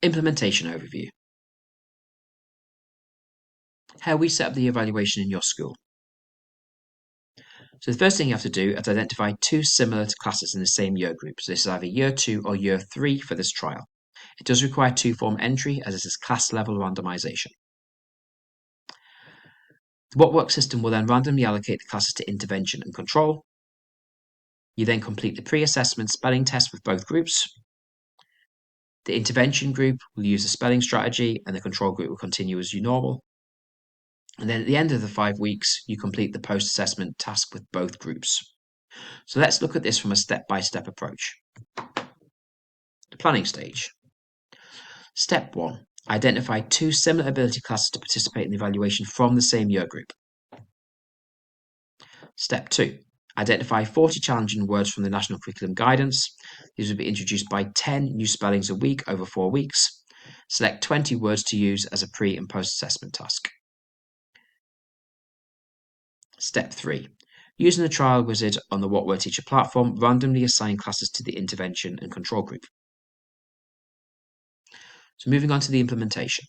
Implementation overview. How we set up the evaluation in your school. So the first thing you have to do is identify two similar classes in the same year group. So this is either year 2 or year 3 for this trial. It does require two-form entry as this is class level randomization. The what work system will then randomly allocate the classes to intervention and control. You then complete the pre-assessment spelling test with both groups. The intervention group will use a spelling strategy and the control group will continue as normal. And then at the end of the 5 weeks, you complete the post-assessment task with both groups. So let's look at this from a step-by-step approach. The planning stage. Step 1. Identify two similar ability classes to participate in the evaluation from the same year group. Step 2. Identify 40 challenging words from the National Curriculum Guidance. These will be introduced by 10 new spellings a week over 4 weeks. Select 20 words to use as a pre- and post-assessment task. Step 3. Using the trial wizard on the What Word Teacher platform, randomly assign classes to the intervention and control group. So moving on to the implementation.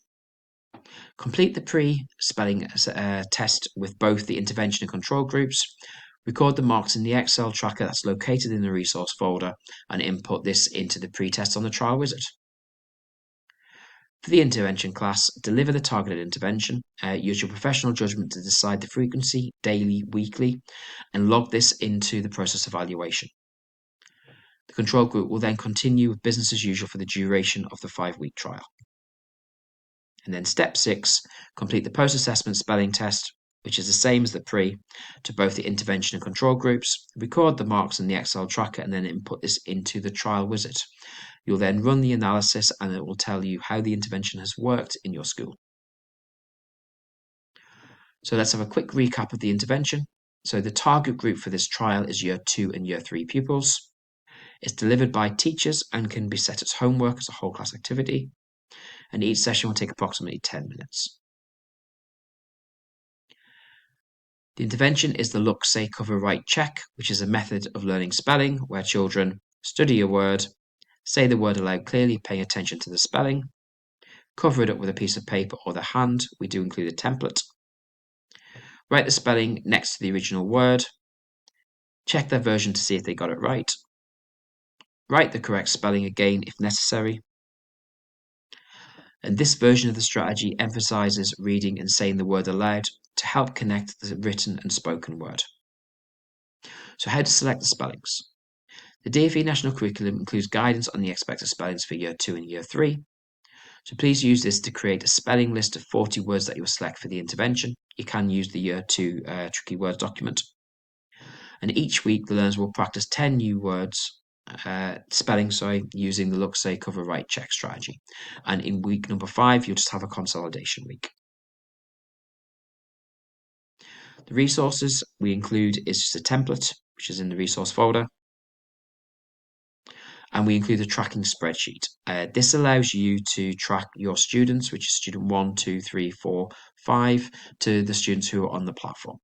Complete the pre-spelling test with both the intervention and control groups. Record the marks in the Excel tracker that's located in the resource folder and input this into the pre-test on the trial wizard. For the intervention class, deliver the targeted intervention. Use your professional judgment to decide the frequency, daily, weekly, and log this into the process evaluation. The control group will then continue with business as usual for the duration of the 5-week trial. And then step 6, complete the post-assessment spelling test, which is the same as the pre, to both the intervention and control groups. Record the marks in the Excel tracker and then input this into the trial wizard. You'll then run the analysis and it will tell you how the intervention has worked in your school. So let's have a quick recap of the intervention. So the target group for this trial is year 2 and year 3 pupils. It's delivered by teachers and can be set as homework as a whole class activity. And each session will take approximately 10 minutes. The intervention is the look, say, cover, write, check, which is a method of learning spelling where children study a word, say the word aloud clearly, paying attention to the spelling, cover it up with a piece of paper or their hand. We do include a template. Write the spelling next to the original word, check their version to see if they got it right, write the correct spelling again if necessary. And this version of the strategy emphasizes reading and saying the word aloud to help connect the written and spoken word. So how to select the spellings. The DfE National Curriculum includes guidance on the expected spellings for year 2 and year 3. So please use this to create a spelling list of 40 words that you will select for the intervention. You can use the year 2 tricky words document. And each week the learners will practice 10 new words spelling, using the look, say, cover, write, check strategy. And in week number 5, you'll just have a consolidation week. The resources we include is just a template, which is in the resource folder. And we include a tracking spreadsheet. This allows you to track your students, which is student 1, 2, 3, 4, 5, to the students who are on the platform.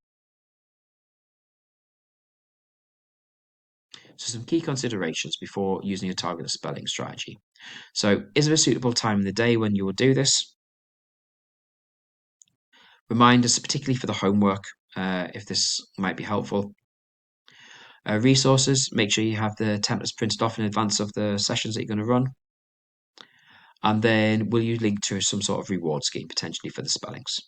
So some key considerations before using a targeted spelling strategy. So is there a suitable time in the day when you will do this? Reminders, particularly for the homework, if this might be helpful. Resources, make sure you have the templates printed off in advance of the sessions that you're going to run. And then will you link to some sort of reward scheme potentially for the spellings?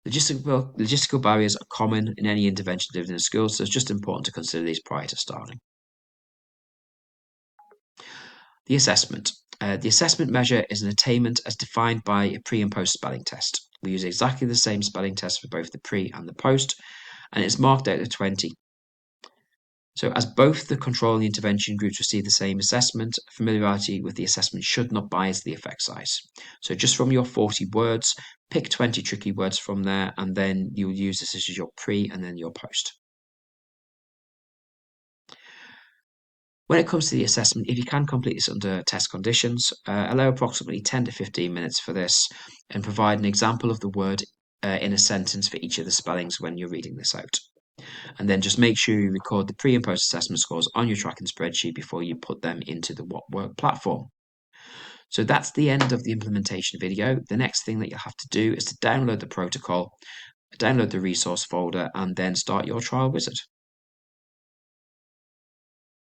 Logistical barriers are common in any intervention delivered in a school, so it's just important to consider these prior to starting. The assessment. The assessment measure is an attainment as defined by a pre and post spelling test. We use exactly the same spelling test for both the pre and the post, and it's marked out at 20. So as both the control and the intervention groups receive the same assessment, familiarity with the assessment should not bias the effect size. So just from your 40 words, pick 20 tricky words from there, and then you'll use this as your pre and then your post. When it comes to the assessment, if you can complete this under test conditions, allow approximately 10 to 15 minutes for this and provide an example of the word in a sentence for each of the spellings when you're reading this out. And then just make sure you record the pre and post assessment scores on your tracking spreadsheet before you put them into the What Work platform. So that's the end of the implementation video. The next thing that you'll have to do is to download the protocol, download the resource folder, and then start your trial wizard.